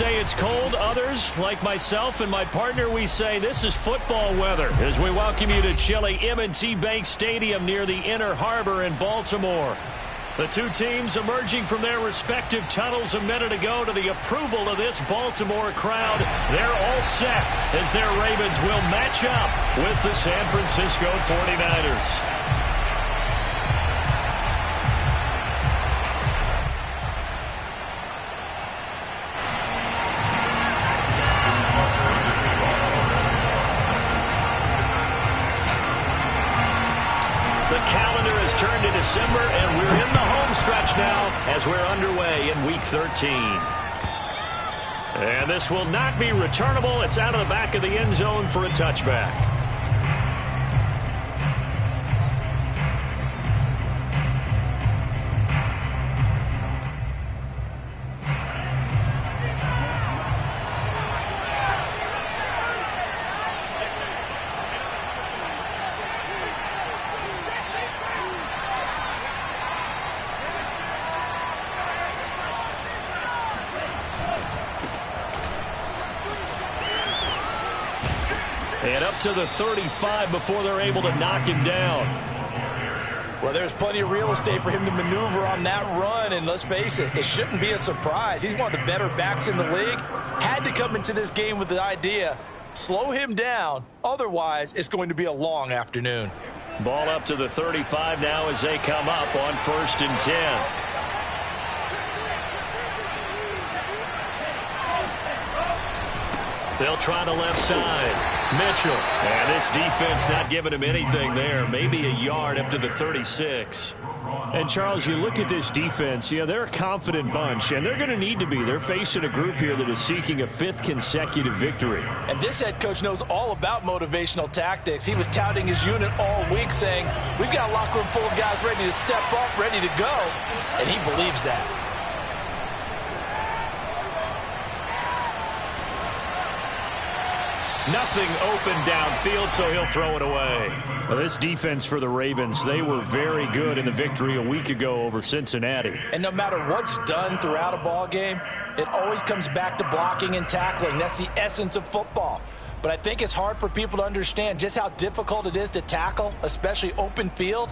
say it's cold. Others, like myself and my partner, we say this is football weather as we welcome you to chilly M&T Bank Stadium near the Inner Harbor in Baltimore. The two teams emerging from their respective tunnels a minute ago to the approval of this Baltimore crowd. They're all set as their Ravens will match up with the San Francisco 49ers. Turned to December, and we're in the home stretch now as we're underway in Week 13. And this will not be returnable. It's out of the back of the end zone for a touchback. And up to the 35 before they're able to knock him down. Well, there's plenty of real estate for him to maneuver on that run, and let's face it, it shouldn't be a surprise. He's one of the better backs in the league. Had to come into this game with the idea, slow him down, otherwise it's going to be a long afternoon. Ball up to the 35 now as they come up on 1st and 10. They'll try the left side. Mitchell. And this defense not giving him anything there. Maybe a yard up to the 36. And, Charles, you look at this defense, they're a confident bunch, and they're going to need to be. They're facing a group here that is seeking a 5th consecutive victory. And this head coach knows all about motivational tactics. He was touting his unit all week saying, we've got a locker room full of guys ready to step up, ready to go, and he believes that. Nothing open downfield, so he'll throw it away. Well, this defense for the Ravens, they were very good in the victory a week ago over Cincinnati. And no matter what's done throughout a ball game, it always comes back to blocking and tackling. That's the essence of football. But I think it's hard for people to understand just how difficult it is to tackle, especially open field.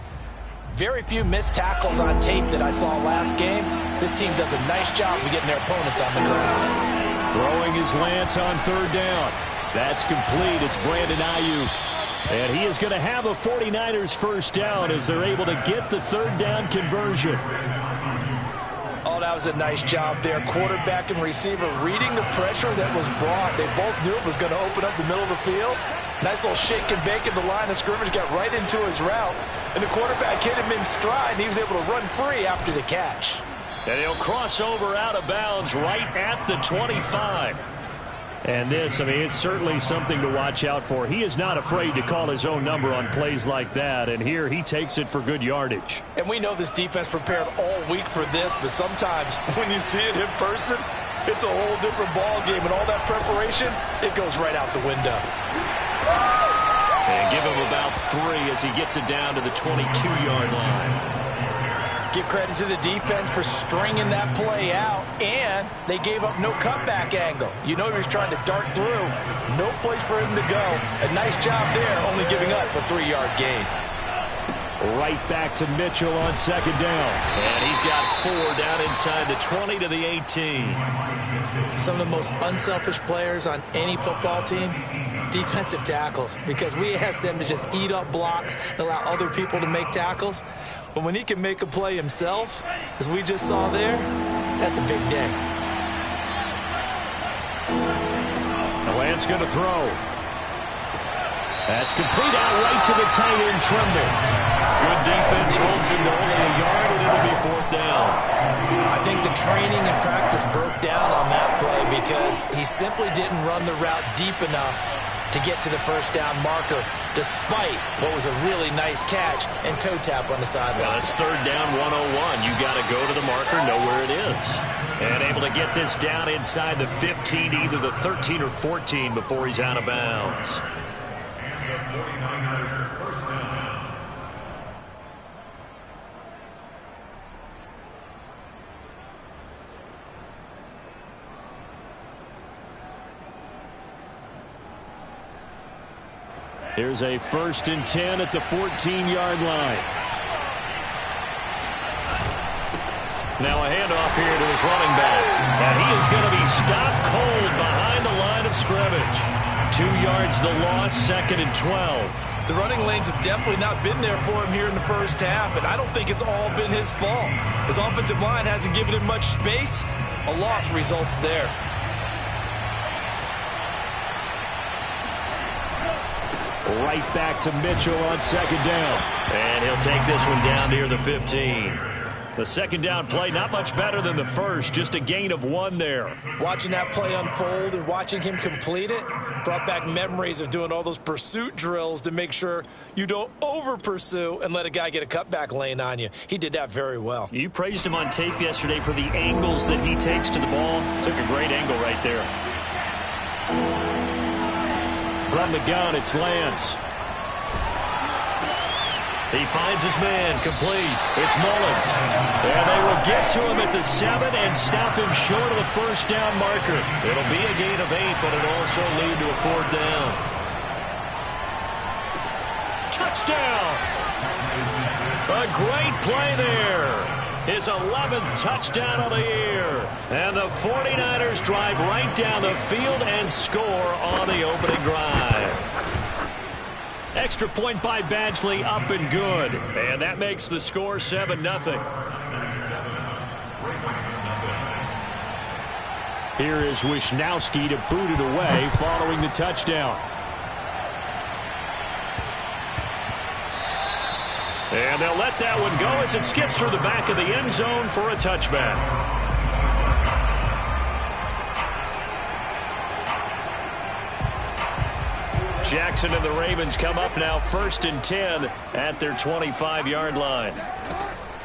Very few missed tackles on tape that I saw last game. This team does a nice job of getting their opponents on the ground. Throwing his lance on 3rd down. That's complete. It's Brandon Ayuk. And he is going to have a 49ers first down as they're able to get the 3rd down conversion. Oh, that was a nice job there. Quarterback and receiver reading the pressure that was brought. They both knew it was going to open up the middle of the field. Nice little shake and bake at the line of scrimmage. Got right into his route. And the quarterback hit him in stride, and he was able to run free after the catch. And he'll cross over out of bounds right at the 25. And this, it's certainly something to watch out for. He is not afraid to call his own number on plays like that, and here he takes it for good yardage. And we know this defense prepared all week for this, but sometimes when you see it in person, it's a whole different ball game, and all that preparation, it goes right out the window. And give him about 3 as he gets it down to the 22-yard line. Give credit to the defense for stringing that play out, and they gave up no cutback angle. You know he was trying to dart through. No place for him to go. A nice job there, only giving up a 3-yard gain. Right back to Mitchell on 2nd down. And he's got 4 down inside the 20 to the 18. Some of the most unselfish players on any football team, defensive tackles, because we ask them to just eat up blocks and allow other people to make tackles. But when he can make a play himself, as we just saw there, that's a big day. The Lance going to throw. That's complete out right to the tight end, Tremble. Good defense holds him to only a yard, and it'll be 4th down. I think the training and practice broke down on that play because he simply didn't run the route deep enough to get to the 1st down marker, despite what was a really nice catch and toe tap on the sideline. Well, it's 3rd down, 101. You got to go to the marker, know where it is. And able to get this down inside the 15, either the 13 or 14 before he's out of bounds. Here's a 1st and 10 at the 14-yard line. Now a handoff here to his running back. And he is going to be stopped cold behind the line of scrimmage. 2 yards the loss, 2nd and 12. The running lanes have definitely not been there for him here in the first half, and I don't think it's all been his fault. His offensive line hasn't given him much space. A loss results there. Right back to Mitchell on 2nd down. And he'll take this one down near the 15. The 2nd down play not much better than the first, just a gain of 1 there. Watching that play unfold and watching him complete it brought back memories of doing all those pursuit drills to make sure you don't over-pursue and let a guy get a cutback lane on you. He did that very well. You praised him on tape yesterday for the angles that he takes to the ball. Took a great angle right there. From the gun, it's Lance. He finds his man, complete. It's Mullins. And they will get to him at the 7 and stop him short of the 1st down marker. It'll be a gain of 8, but it'll also lead to a 4th down. Touchdown! A great play there. His 11th touchdown of the year. And the 49ers drive right down the field and score on the opening drive. Extra point by Badgley, up and good. And that makes the score 7-0. Here is Wisnowski to boot it away following the touchdown. And they'll let that one go as it skips through the back of the end zone for a touchback. Jackson and the Ravens come up now 1st and 10 at their 25-yard line.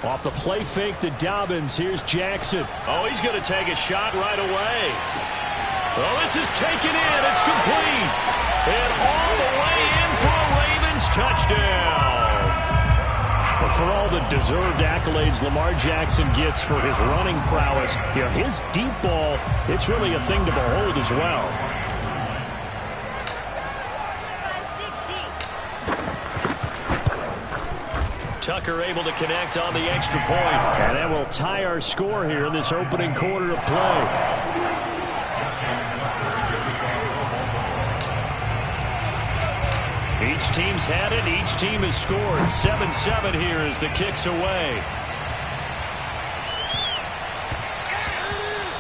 Off the play fake to Dobbins. Here's Jackson. Oh, he's going to take a shot right away. Oh, this is taken in. It's complete. And all the way in for a Ravens touchdown. But for all the deserved accolades Lamar Jackson gets for his running prowess, his deep ball, it's really a thing to behold as well. Tucker able to connect on the extra point. And that will tie our score here in this opening quarter of play. Each team's had it. Each team has scored. 7-7 here as the kick's away.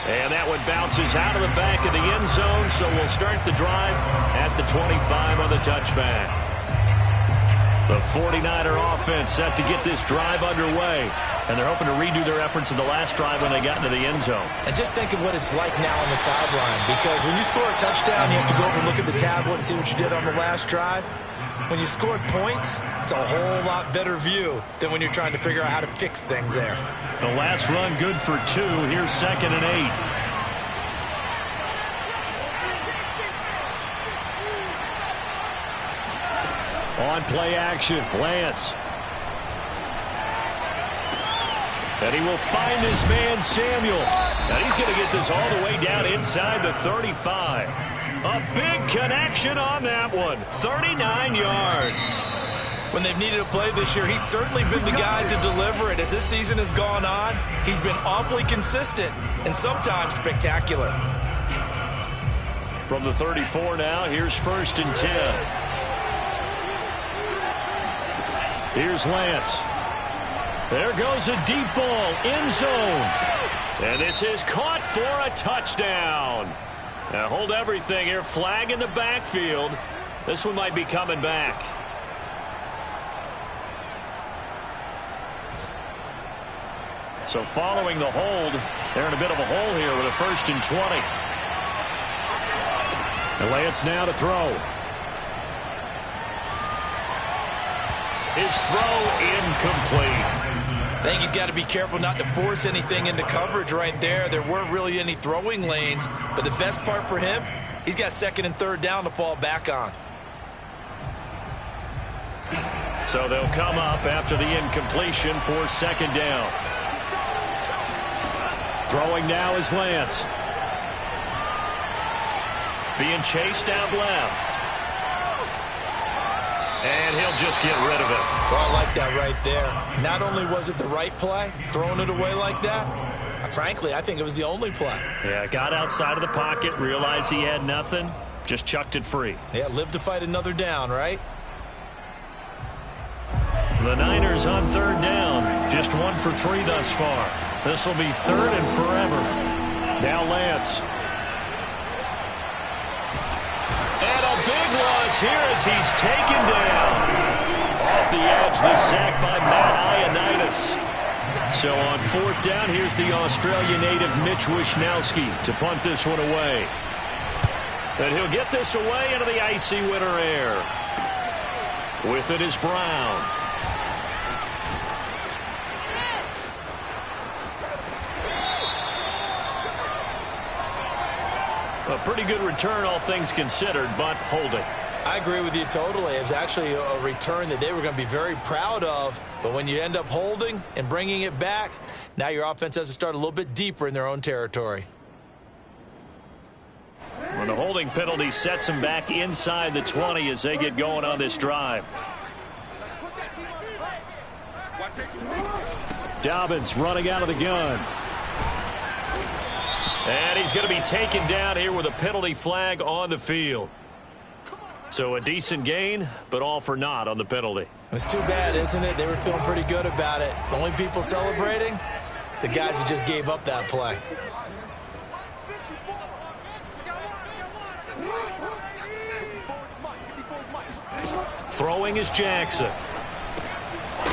And that one bounces out of the back of the end zone, so we'll start the drive at the 25 on the touchback. The 49er offense set to get this drive underway. And they're hoping to redo their efforts in the last drive when they got into the end zone. And just think of what it's like now on the sideline. Because when you score a touchdown, you have to go over and look at the tablet and see what you did on the last drive. When you scored points, it's a whole lot better view than when you're trying to figure out how to fix things there. The last run good for 2. Here's 2nd and 8. On play action, Lance. And he will find his man, Samuel. And he's going to get this all the way down inside the 35. A big connection on that one. 39 yards. When they've needed a play this year, he's certainly been the guy to deliver it. As this season has gone on, he's been awfully consistent and sometimes spectacular. From the 34 now, here's 1st and 10. Here's Lance. There goes a deep ball, end zone. And this is caught for a touchdown. Now hold everything here. Flag in the backfield. This one might be coming back. So following the hold, they're in a bit of a hole here with a 1st and 20. And Lance now to throw. His throw incomplete. I think he's got to be careful not to force anything into coverage right there. There weren't really any throwing lanes, but the best part for him, he's got 2nd and 3rd down to fall back on. So they'll come up after the incompletion for 2nd down. Throwing now is Lance. Being chased out left. And he'll just get rid of it. Well, I like that right there. Not only was it the right play, throwing it away like that, frankly, I think it was the only play. Yeah, got outside of the pocket, realized he had nothing, just chucked it free. Yeah, live to fight another down, right? The Niners on third down. Just 1 for 3 thus far. This will be third and forever. Now Lance. And a big loss here as he's taken down. Off the edge, the sack by Matt Ioannidis. So on fourth down, here's the Australia native Mitch Wishnowsky to punt this one away. And he'll get this away into the icy winter air. With it is Brown. A pretty good return, all things considered, but holding. I agree with you totally. It was actually a return that they were going to be very proud of. But when you end up holding and bringing it back, now your offense has to start a little bit deeper in their own territory. Well, the holding penalty sets them back inside the 20 as they get going on this drive. Dobbins running out of the gun. And he's going to be taken down here with a penalty flag on the field. So a decent gain, but all for naught on the penalty. It's too bad, isn't it? They were feeling pretty good about it. The only people celebrating, the guys who just gave up that play. Throwing is Jackson.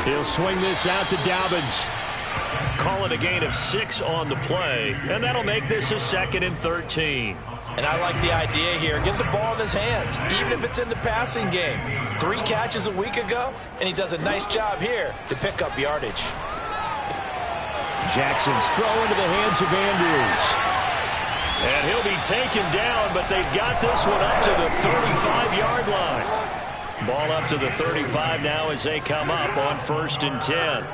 He'll swing this out to Dobbins. Call it a gain of 6 on the play, and that'll make this a 2nd and 13. And I like the idea here. Get the ball in his hands, even if it's in the passing game. 3 catches a week ago, and he does a nice job here to pick up yardage. Jackson's throw into the hands of Andrews. And he'll be taken down, but they've got this one up to the 35-yard line. Ball up to the 35 now as they come up on 1st and 10.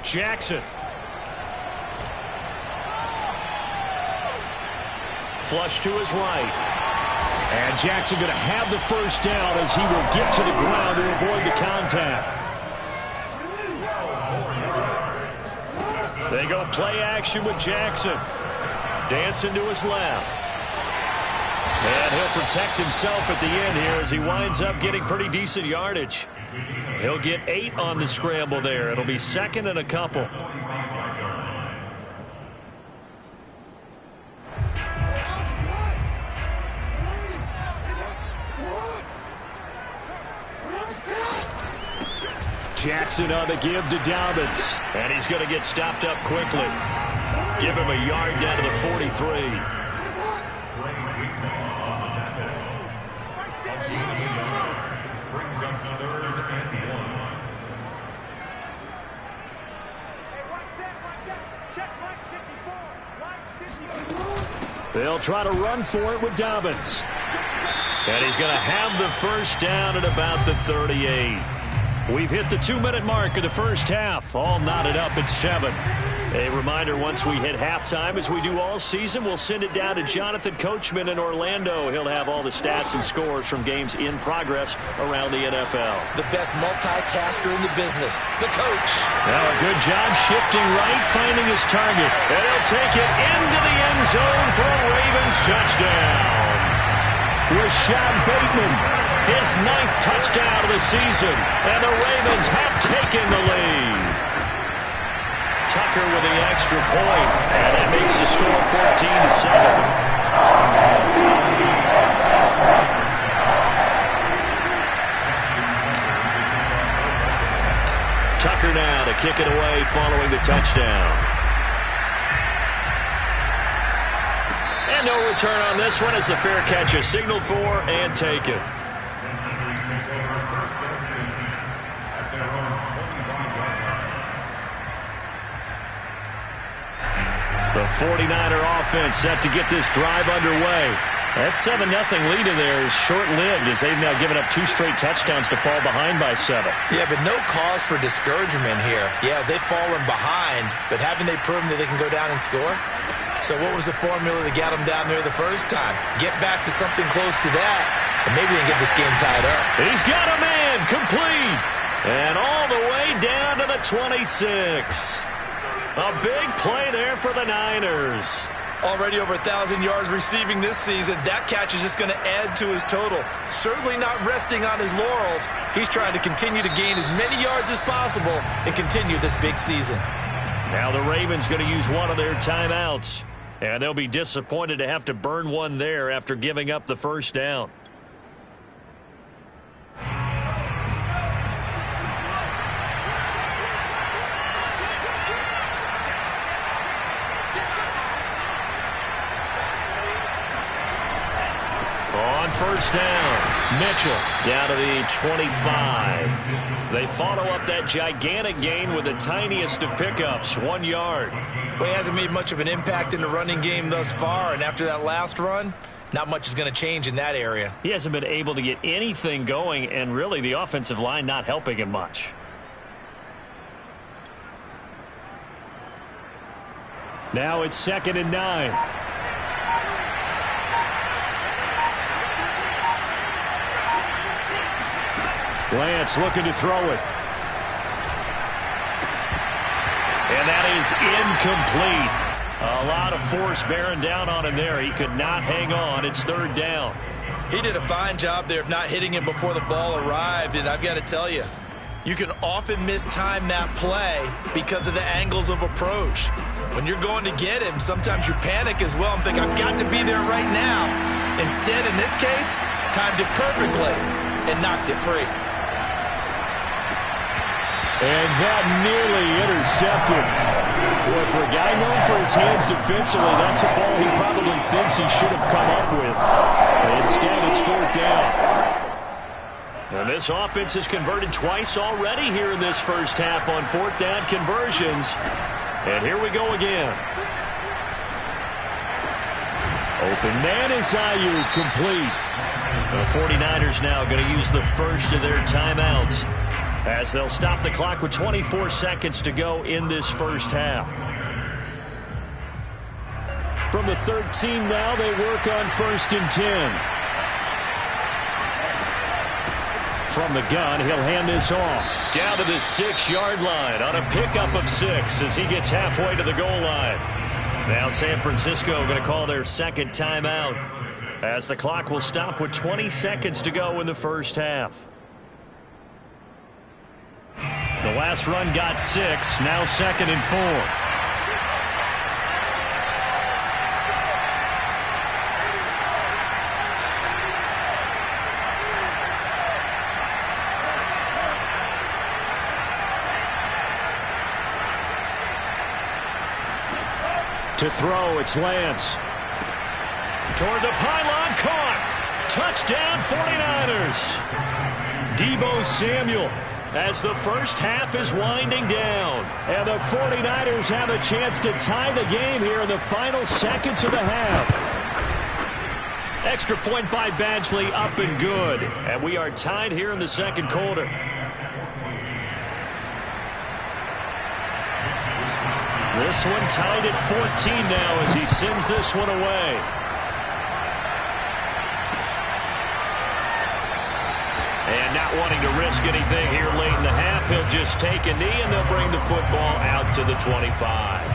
Jackson. Flush to his right. And Jackson going to have the first down as he will get to the ground to avoid the contact. They go play action with Jackson. Dancing to his left. And he'll protect himself at the end here as he winds up getting pretty decent yardage. He'll get 8 on the scramble there. It'll be 2nd and a couple. Jackson on the give to Dobbins. And he's going to get stopped up quickly. Give him a yard down to the 43. They'll try to run for it with Dobbins. And he's going to have the first down at about the 38. We've hit the 2-minute mark of the first half. All knotted up at 7. A reminder, once we hit halftime, as we do all season, we'll send it down to Jonathan Coachman in Orlando. He'll have all the stats and scores from games in progress around the NFL. The best multitasker in the business, the coach. Now a good job shifting right, finding his target. And he'll take it into the end zone for a Ravens touchdown. Rashad Bateman, his 9th touchdown of the season. And the Ravens have taken the lead. Tucker with the extra point, and that makes the score 14-7. Tucker now to kick it away following the touchdown. And no return on this one as the fair catch is signaled for and taken. The 49er offense set to get this drive underway. That 7-0 lead in there is short-lived as they've now given up 2 straight touchdowns to fall behind by 7. Yeah, but no cause for discouragement here. Yeah, they've fallen behind, but haven't they proven that they can go down and score? So what was the formula that got him down there the first time? Get back to something close to that, and maybe they can get this game tied up. He's got a man complete. And all the way down to the 26. A big play there for the Niners. Already over 1,000 yards receiving this season. That catch is just going to add to his total. Certainly not resting on his laurels. He's trying to continue to gain as many yards as possible and continue this big season. Now the Ravens going to use one of their timeouts. And they'll be disappointed to have to burn one there after giving up the first down. On first down, Mitchell down to the 25. They follow up that gigantic gain with the tiniest of pickups, 1 yard. Well, he hasn't made much of an impact in the running game thus far, and after that last run, not much is going to change in that area. He hasn't been able to get anything going, and really the offensive line not helping him much. Now it's 2nd and 9. Lance looking to throw it. And that is incomplete. A lot of force bearing down on him there. He could not hang on. It's 3rd down. He did a fine job there of not hitting him before the ball arrived, and I've got to tell you, you can often mistime that play because of the angles of approach. When you're going to get him, sometimes you panic as well and think, I've got to be there right now. Instead, in this case, timed it perfectly and knocked it free. And that nearly intercepted. Boy, for a guy known for his hands defensively, that's a ball he probably thinks he should have come up with. Instead, it's 4th down. And this offense has converted twice already here in this first half on 4th down conversions. And here we go again. Open man is Ayuk, complete. The 49ers now going to use the first of their timeouts, as they'll stop the clock with 24 seconds to go in this first half. From the 13 now, they work on 1st and 10. From the gun, he'll hand this off. Down to the 6-yard line on a pickup of 6 as he gets halfway to the goal line. Now San Francisco going to call their 2nd timeout, as the clock will stop with 20 seconds to go in the first half. The last run got 6. Now 2nd and 4. To throw, it's Lance. Toward the pylon, caught. Touchdown 49ers. Deebo Samuel, as the first half is winding down. And the 49ers have a chance to tie the game here in the final seconds of the half. Extra point by Badgley, up and good. And we are tied here in the 2nd quarter. This one tied at 14 now as he sends this one away. And not wanting to risk anything here late in the half, he'll just take a knee and they'll bring the football out to the 25.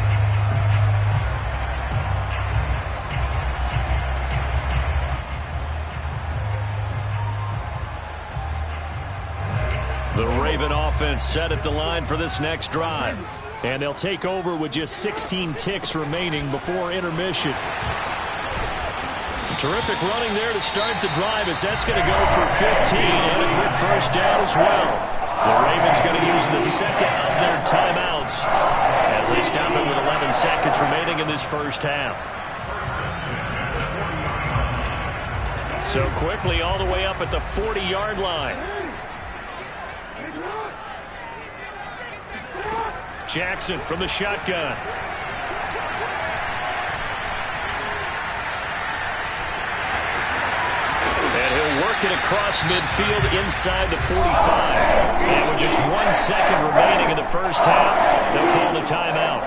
The Raven offense set at the line for this next drive. And they'll take over with just 16 ticks remaining before intermission. Terrific running there to start the drive, as that's going to go for 15 and a quick first down as well. The Ravens going to use the 2nd of their timeouts as they stop it with 11 seconds remaining in this first half. So quickly all the way up at the 40-yard line. Jackson from the shotgun. And he'll work it across midfield inside the 45. And with just 1 second remaining in the first half, they'll call the timeout.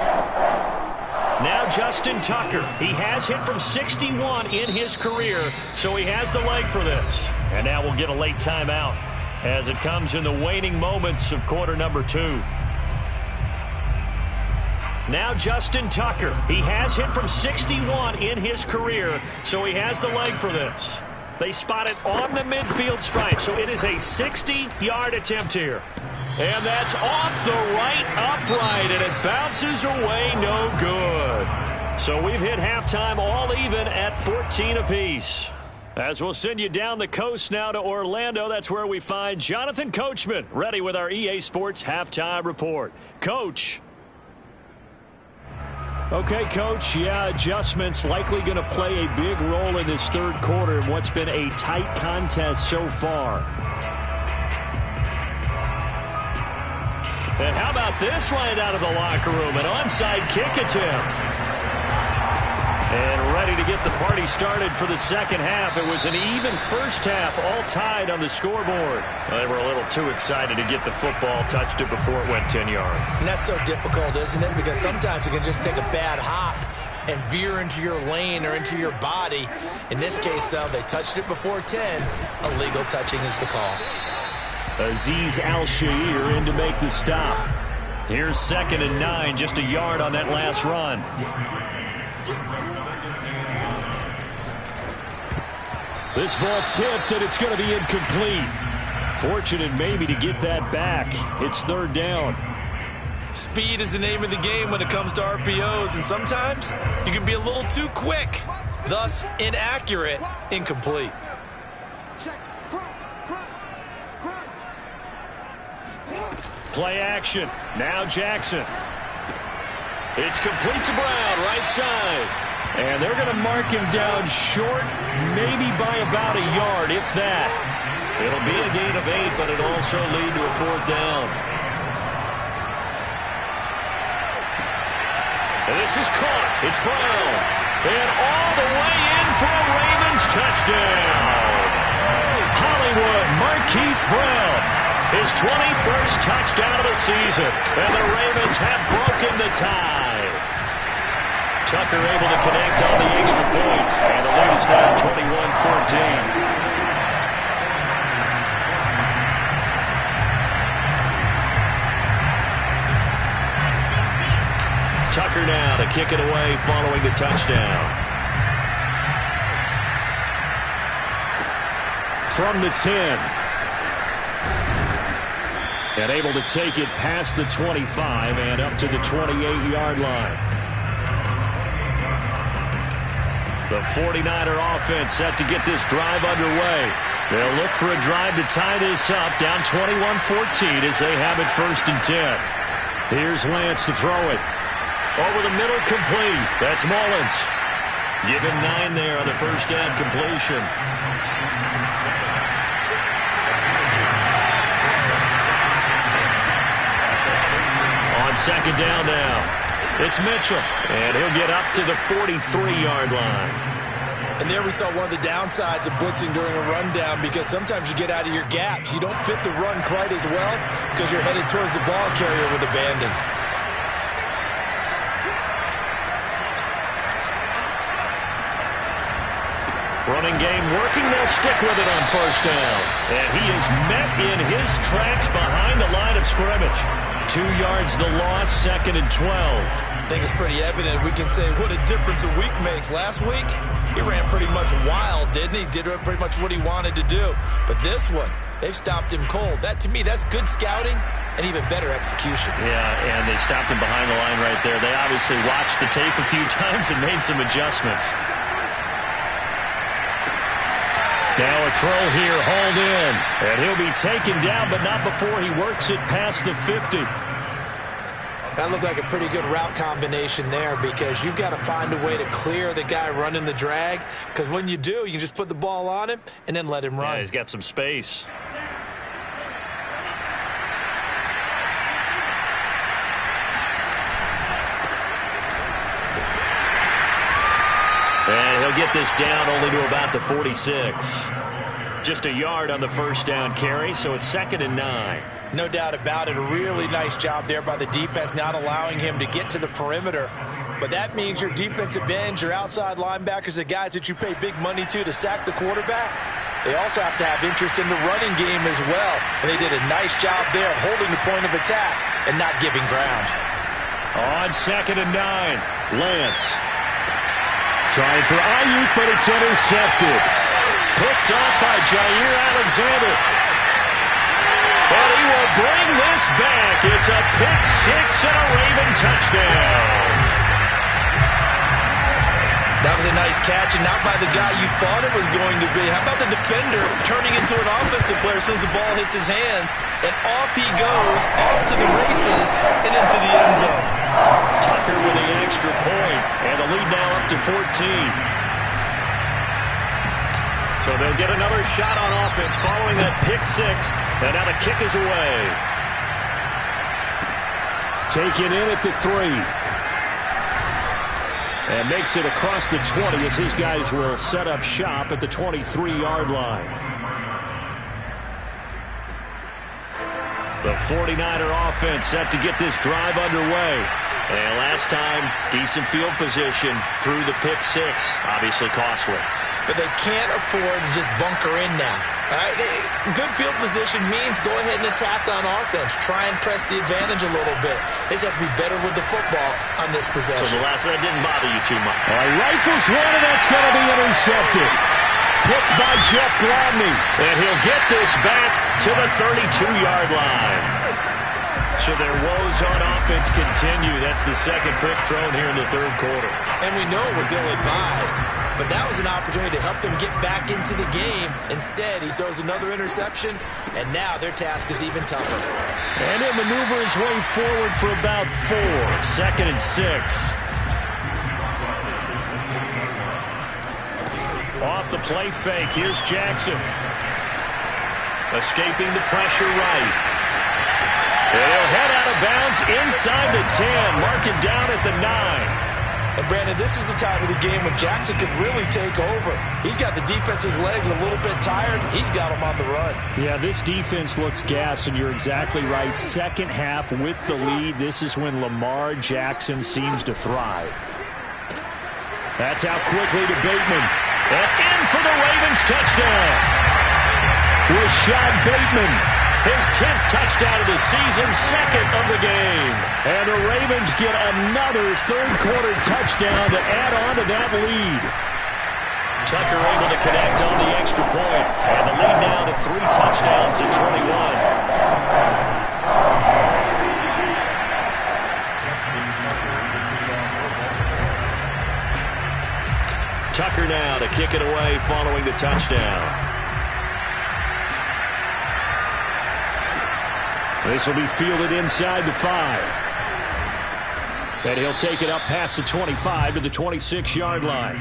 Now Justin Tucker. He has hit from 61 in his career, so he has the leg for this. And now we'll get a late timeout as it comes in the waning moments of quarter number 2. Now Justin Tucker. He has hit from 61 in his career, so he has the leg for this. They spot it on the midfield stripe, so it is a 60-yard attempt here. And that's off the right upright, and it bounces away no good. So we've hit halftime all even at 14 apiece. As we'll send you down the coast now to Orlando, that's where we find Jonathan Coachman, ready with our EA Sports Halftime Report. Coach. Okay, Coach, yeah, adjustments likely going to play a big role in this third quarter in what's been a tight contest so far. And how about this right out of the locker room, an onside kick attempt. And ready to get the party started for the second half. It was an even first half, all tied on the scoreboard. They were a little too excited to get the football, touched it before it went 10 yards. And that's so difficult, isn't it? Because sometimes you can just take a bad hop and veer into your lane or into your body. In this case, though, they touched it before 10. Illegal touching is the call. Azeez Al-Shair in to make the stop. Here's 2nd and 9, just a yard on that last run. This ball tipped, and it's going to be incomplete. Fortunate maybe to get that back. It's 3rd down. Speed is the name of the game when it comes to RPOs, and sometimes you can be a little too quick, thus inaccurate, incomplete. Play action. Now Jackson. It's complete to Brown, right side. And they're going to mark him down short, maybe by about a yard, if that. It'll be a gain of 8, but it'll also lead to a 4th down. And this is caught. It's Brown. And all the way in for a Ravens touchdown. Hollywood Marquise Brown. His 21st touchdown of the season. And the Ravens have broken the tie. Tucker able to connect on the extra point. And the lead is now 21-14. Tucker now to kick it away following the touchdown. From the 10. And able to take it past the 25 and up to the 28-yard line. The 49er offense set to get this drive underway. They'll look for a drive to tie this up, down 21-14 as they have it 1st and 10. Here's Lance to throw it. Over the middle, complete. That's Mullins. Give him 9 there on the first down completion. On 2nd down now. It's Mitchell, and he'll get up to the 43-yard line. And there we saw one of the downsides of blitzing during a rundown, because sometimes you get out of your gaps. You don't fit the run quite as well because you're headed towards the ball carrier with abandon. Running game working. They'll stick with it on 1st down. And he is met in his tracks behind the line of scrimmage. 2 yards the loss, 2nd and 12. I think it's pretty evident. We can say what a difference a week makes. Last week, he ran pretty much wild, didn't he? Did pretty much what he wanted to do. But this one, they've stopped him cold. That, to me, that's good scouting and even better execution. Yeah, and they stopped him behind the line right there. They obviously watched the tape a few times and made some adjustments. Now a throw here, hauled in. And he'll be taken down, but not before he works it past the 50. That looked like a pretty good route combination there, because you've got to find a way to clear the guy running the drag. Because when you do, you can just put the ball on him and then let him run. Yeah, he's got some space. And he'll get this down only to about the 46. Just a yard on the first down carry, so it's 2nd and 9. No doubt about it. A really nice job there by the defense, not allowing him to get to the perimeter But that means your defensive ends, your outside linebackers, the guys that you pay big money to sack the quarterback, they also have to have interest in the running game as well. And they did a nice job there of holding the point of attack and not giving ground. On 2nd and 9, Lance. Trying for Ayuk, but it's intercepted. Picked off by Jair Alexander. But he will bring this back. It's a pick six and a Raven touchdown. That was a nice catch, and not by the guy you thought it was going to be. How about the defender turning into an offensive player as soon as the ball hits his hands, and off he goes, off to the races, and into the end zone. Tucker with the extra point, and the lead now up to 14. So they'll get another shot on offense following that pick six, and now the kick is away. Taken in at the 3. And makes it across the 20 as his guys will set up shop at the 23-yard line. The 49er offense set to get this drive underway. And last time, decent field position through the pick six. Obviously costly. But they can't afford to just bunker in now. All right? Good field position means go ahead and attack on offense. Try and press the advantage a little bit. They just have to be better with the football on this possession. So the last one didn't bother you too much. All right, rifles one, and that's going to be intercepted. Picked by Jeff Gladney. And he'll get this back to the 32-yard line. So their woes on offense continue. That's the second pick thrown here in the third quarter. And we know it was ill-advised, but that was an opportunity to help them get back into the game. Instead, he throws another interception, and now their task is even tougher. And he'll maneuver his way forward for about 4. 2nd and 6. Off the play fake, here's Jackson. Escaping the pressure right. And he'll head out of bounds inside the 10. Mark it down at the 9. And Brandon, this is the time of the game when Jackson could really take over. He's got the defense's legs a little bit tired. He's got them on the run. Yeah, this defense looks gassed, and you're exactly right. Second half with the lead, this is when Lamar Jackson seems to thrive. That's out quickly to Bateman. And in for the Ravens touchdown. Rashad Bateman. His 10th touchdown of the season, 2nd of the game. And the Ravens get another third-quarter touchdown to add on to that lead. Tucker able to connect on the extra point. And the lead now to 3 touchdowns at 21. Tucker now to kick it away following the touchdown. This will be fielded inside the 5. And he'll take it up past the 25 to the 26-yard line.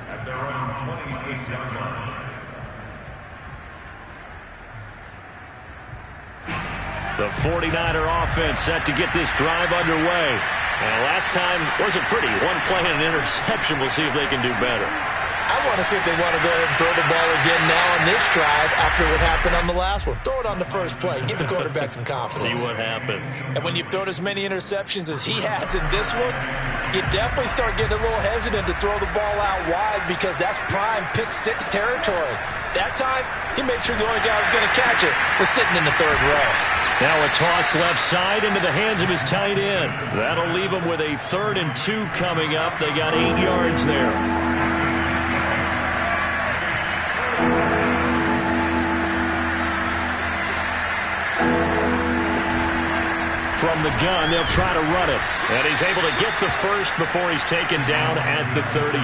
At their own 26-yard line. The 49er offense set to get this drive underway. And last time wasn't pretty. One play and an interception. We'll see if they can do better. I want to see if they want to go ahead and throw the ball again now on this drive after what happened on the last one. Throw it on the first play. Give the quarterback some confidence. See what happens. And when you've thrown as many interceptions as he has in this one, you definitely start getting a little hesitant to throw the ball out wide because that's prime pick six territory. That time, he made sure the only guy who was going to catch it was sitting in the third row. Now a toss left side into the hands of his tight end. That'll leave him with a 3rd and 2 coming up. They got 8 yards there. From the gun, they'll try to run it. And he's able to get the first before he's taken down at the 36.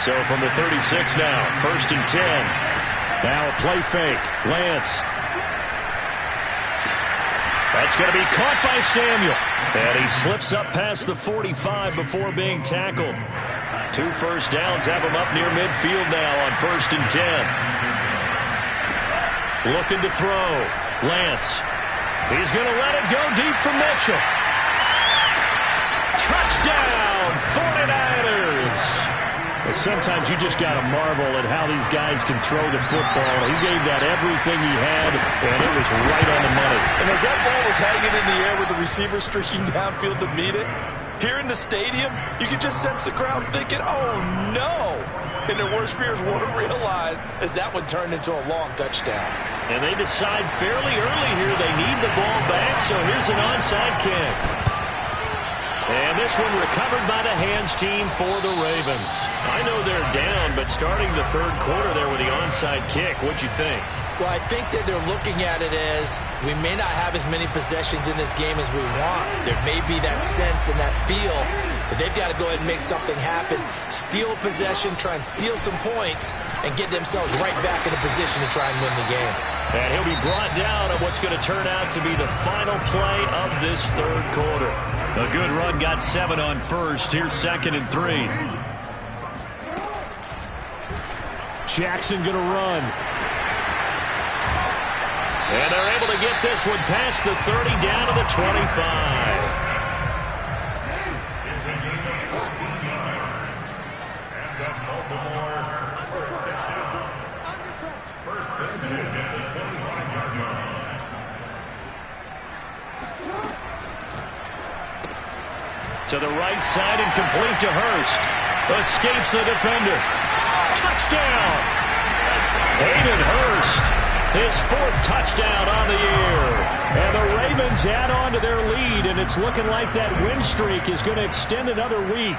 So from the 36 now, 1st and 10. Now a play fake. Lance. That's going to be caught by Samuel. And he slips up past the 45 before being tackled. 2 first downs have him up near midfield now on 1st and 10. Looking to throw. Lance. He's going to let it go deep for Mitchell. Touchdown, 49ers. Sometimes you just got to marvel at how these guys can throw the football. He gave that everything he had, and it was right on the money. And as that ball was hanging in the air with the receiver streaking downfield to meet it, here in the stadium, you could just sense the crowd thinking, oh, no. And their worst fears weren't realized as that one turned into a long touchdown. And they decide fairly early here they need the ball back, so here's an onside kick. And this one recovered by the hands team for the Ravens. I know they're down, but starting the third quarter there with the onside kick, what'd you think? Well, I think that they're looking at it as we may not have as many possessions in this game as we want. There may be that sense and that feel that they've got to go ahead and make something happen, steal possession, try and steal some points, and get themselves right back in a position to try and win the game. And he'll be brought down on what's going to turn out to be the final play of this third quarter. A good run got 7 on first. Here's 2nd and 3. Jackson going to run. And they're able to get this one past the 30 down to the 25. To the right side and complete to Hurst. Escapes the defender. Touchdown! Hayden Hurst, his 4th touchdown on the year. And the Ravens add on to their lead, and it's looking like that win streak is going to extend another week.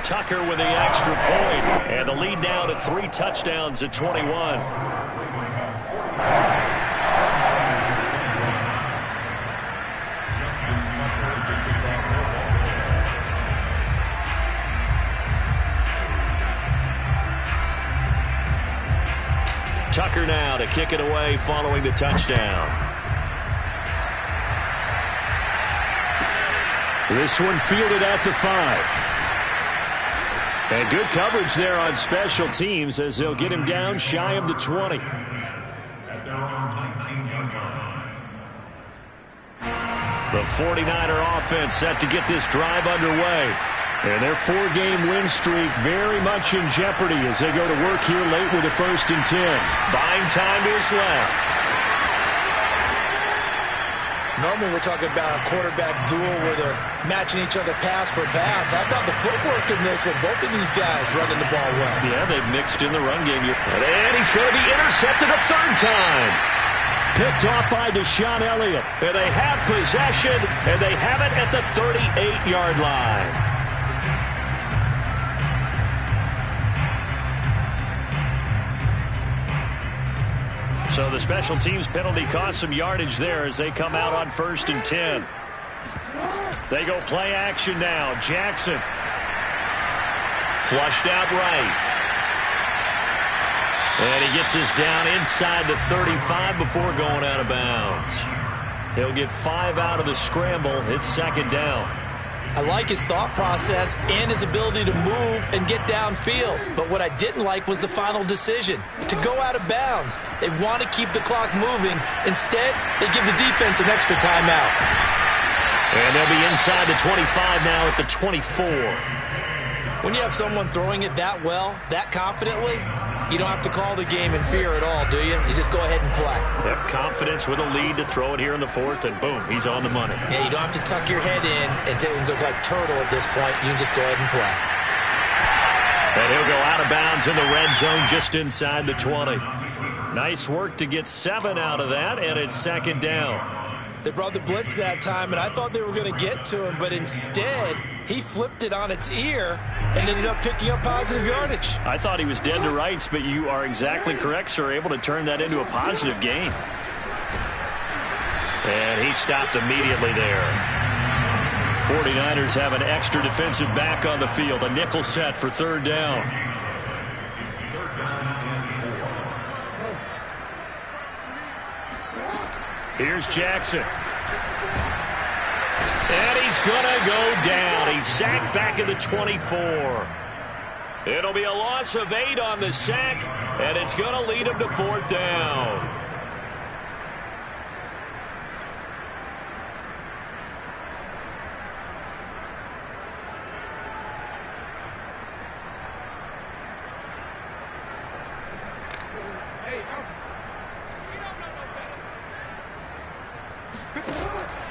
Tucker with the extra point, and the lead now to 3 touchdowns at 21. Tucker now to kick it away following the touchdown. This one fielded at the 5. And good coverage there on special teams as they'll get him down shy of the 20. The 49er offense set to get this drive underway. And their 4-game win streak very much in jeopardy as they go to work here late with a 1st and 10. Buying time is left. Normally we're talking about a quarterback duel where they're matching each other pass for pass. How about the footwork in this one? Both of these guys running the ball well. Yeah, they've mixed in the run game here. And he's going to be intercepted a 3rd time. Picked off by Deshaun Elliott. And they have possession, and they have it at the 38-yard line. So the special teams penalty cost some yardage there as they come out on 1st and 10. They go play action now. Jackson. Flushed out right. And he gets this down inside the 35 before going out of bounds. He'll get 5 out of the scramble. It's 2nd down. I like his thought process and his ability to move and get downfield. But what I didn't like was the final decision, to go out of bounds. They want to keep the clock moving. Instead, they give the defense an extra timeout. And they'll be inside the 25 now at the 24. When you have someone throwing it that well, that confidently, you don't have to call the game in fear at all, do you? You just go ahead and play. Yep, confidence with a lead to throw it here in the 4th, and boom, he's on the money. Yeah, you don't have to tuck your head in and go like turtle at this point. You can just go ahead and play. And he'll go out of bounds in the red zone just inside the 20. Nice work to get 7 out of that, and it's 2nd down. They brought the blitz that time, and I thought they were going to get to him, but instead, he flipped it on its ear and ended up picking up positive yardage. I thought he was dead to rights, but you are exactly correct, sir. Able to turn that into a positive gain. And he stopped immediately there. 49ers have an extra defensive back on the field. A nickel set for 3rd down. Here's Jackson. And he's going to go down. He's sacked back at the 24. It'll be a loss of 8 on the sack, and it's going to lead him to 4th down.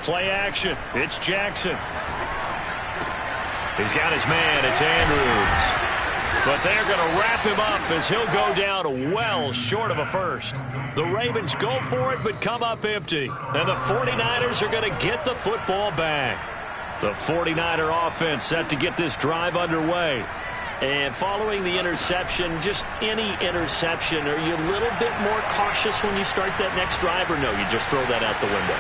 Play action. It's Jackson. He's got his man. It's Andrews. But they're going to wrap him up as he'll go down well short of a first. The Ravens go for it but come up empty. And the 49ers are going to get the football back. The 49er offense set to get this drive underway. And following the interception, just any interception, are you a little bit more cautious when you start that next drive, or no, you just throw that out the window?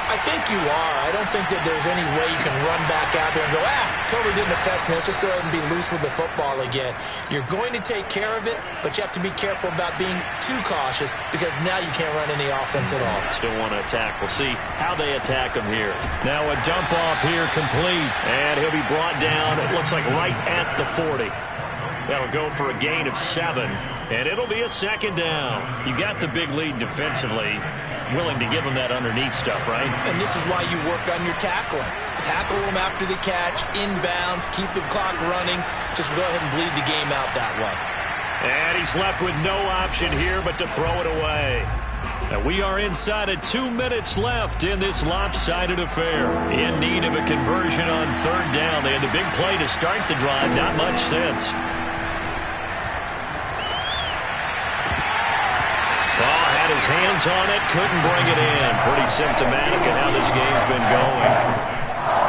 I think you are. I don't think that there's any way you can run back out there and go, totally didn't affect me. Let's just go ahead and be loose with the football again. You're going to take care of it, but you have to be careful about being too cautious because now you can't run any offense at all. Still want to attack. We'll see how they attack him here. Now a dump off here complete, and he'll be brought down, it looks like right at the 40. That'll go for a gain of 7, and it'll be a second down. You got the big lead defensively. Willing to give them that underneath stuff, right? And this is why you work on your tackling. Tackle them after the catch, inbounds, keep the clock running. Just go ahead and bleed the game out that way. And he's left with no option here but to throw it away. And we are inside of 2 minutes left in this lopsided affair. In need of a conversion on third down. They had the big play to start the drive. Not much since. His hands on it, couldn't bring it in. Pretty symptomatic of how this game's been going.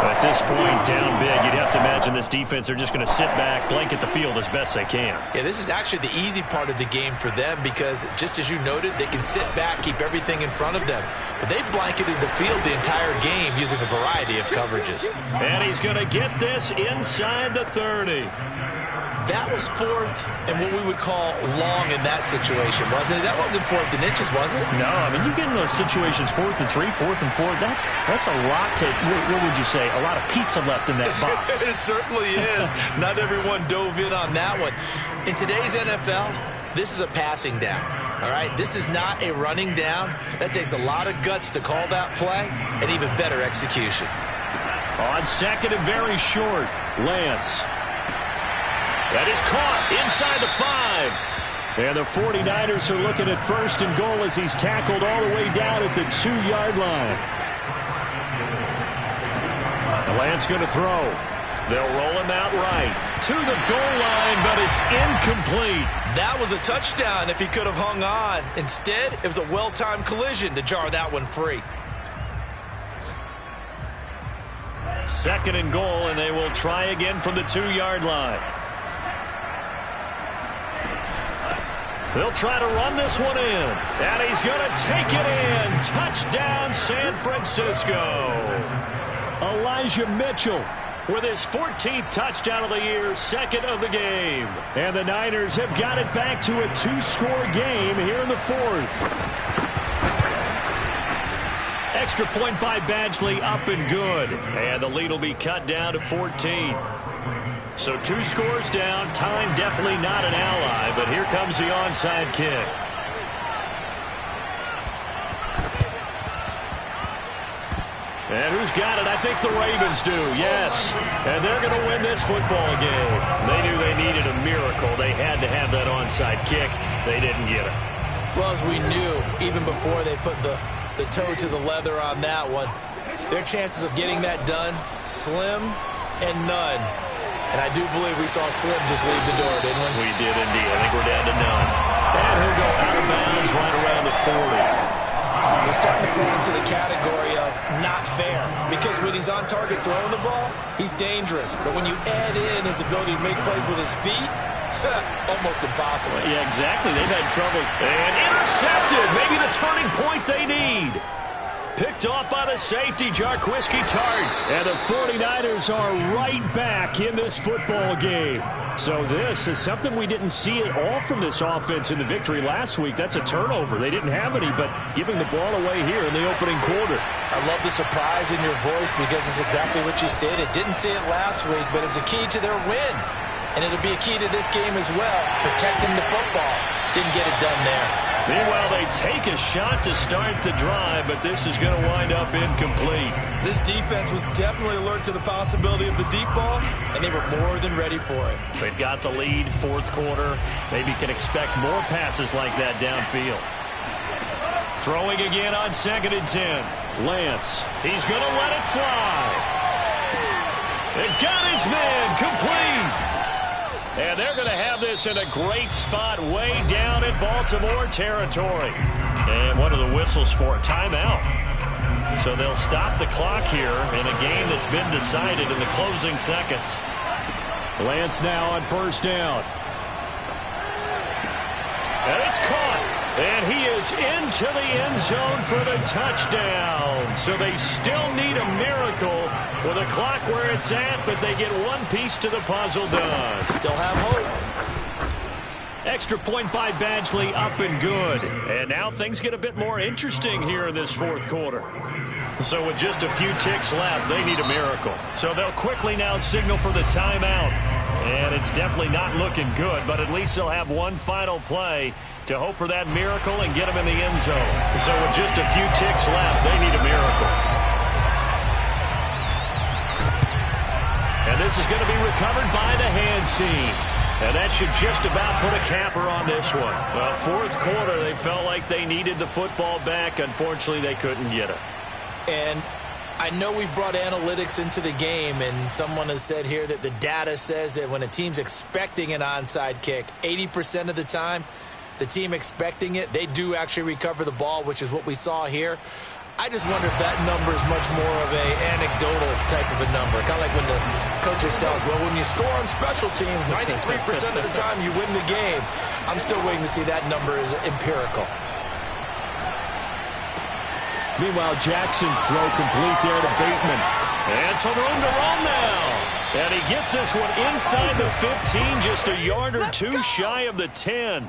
At this point, down big, you'd have to imagine this defense, they're just going to sit back, blanket the field as best they can. Yeah, this is actually the easy part of the game for them because, just as you noted, they can sit back, keep everything in front of them. But they've blanketed the field the entire game using a variety of coverages. And he's going to get this inside the 30. That was 4th and what we would call long in that situation, wasn't it? That wasn't 4th and inches, was it? No, I mean, you get in those situations 4th and 3, 4th and 4. That's a lot to, what would you say, a lot of pizza left in that box. It certainly is. Not everyone dove in on that one. In today's NFL, this is a passing down. All right, this is not a running down. That takes a lot of guts to call that play and even better execution. On second and very short, Lance. That is caught inside the 5. And the 49ers are looking at first and goal as he's tackled all the way down at the 2-yard line. Lance going to throw. They'll roll him out right to the goal line, but it's incomplete. That was a touchdown if he could have hung on. Instead, it was a well-timed collision to jar that one free. Second and goal, and they will try again from the 2-yard line. They'll try to run this one in. And he's going to take it in. Touchdown, San Francisco. Elijah Mitchell with his 14th touchdown of the year, second of the game. And the Niners have got it back to a 2-score game here in the 4th. Extra point by Badgley, up and good. And the lead will be cut down to 14. So 2 scores down. Time definitely not an ally, but here comes the onside kick. And who's got it? I think the Ravens do, yes. And they're going to win this football game. They knew they needed a miracle. They had to have that onside kick. They didn't get it. Well, as we knew, even before they put the toe to the leather on that one, their chances of getting that done, slim and none. And I do believe we saw Slim just leave the door, didn't we? We did indeed. I think we're down to none. And he'll go out of bounds right around the 40. He's starting to fall into the category of not fair. Because when he's on target throwing the ball, he's dangerous. But when you add in his ability to make plays with his feet, almost impossible. Yeah, exactly. They've had trouble. And intercepted. Maybe the turning point they need. Picked off by the safety, Jarquiski Tart. And the 49ers are right back in this football game. So this is something we didn't see at all from this offense in the victory last week. That's a turnover. They didn't have any, but giving the ball away here in the opening quarter. I love the surprise in your voice because it's exactly what you stated. Didn't see it last week, but it was a key to their win. And it'll be a key to this game as well, protecting the football. Didn't get it done there. Meanwhile, they take a shot to start the drive, but this is going to wind up incomplete. This defense was definitely alert to the possibility of the deep ball, and they were more than ready for it. They've got the lead, fourth quarter. Maybe can expect more passes like that downfield. Throwing again on 2nd and 10. Lance, he's going to let it fly. It got his man complete. And they're going to have this in a great spot way down in Baltimore territory. And what are the whistles for? Timeout. So they'll stop the clock here in a game that's been decided in the closing seconds. Lance now on 1st down. And it's caught. And he is into the end zone for the touchdown. So they still need a miracle with a clock where it's at, but they get one piece to the puzzle done. Still have hope. Extra point by Badgley, up and good. And now things get a bit more interesting here in this fourth quarter. So with just a few ticks left, they need a miracle. So they'll quickly now signal for the timeout. And it's definitely not looking good, but at least they'll have one final play to hope for that miracle and get them in the end zone. So with just a few ticks left, they need a miracle. And this is going to be recovered by the hands team. And that should just about put a capper on this one. Well, fourth quarter, they felt like they needed the football back. Unfortunately, they couldn't get it. And I know we brought analytics into the game, and someone has said here that the data says that when a team's expecting an onside kick, 80% of the time, the team expecting it, they do actually recover the ball, which is what we saw here. I just wonder if that number is much more of a anecdotal type of a number. Kind of like when the coaches tell us, well, when you score on special teams, 93% of the time you win the game. I'm still waiting to see that number is empirical. Meanwhile, Jackson's throw complete there to Bateman. And some room to run now. And he gets this one inside the 15, just a yard or two shy of the 10.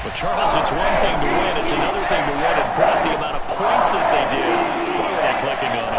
But, Charles, it's one thing to win. It's another thing to win and put up the amount of points that they did. Boy, were they clicking on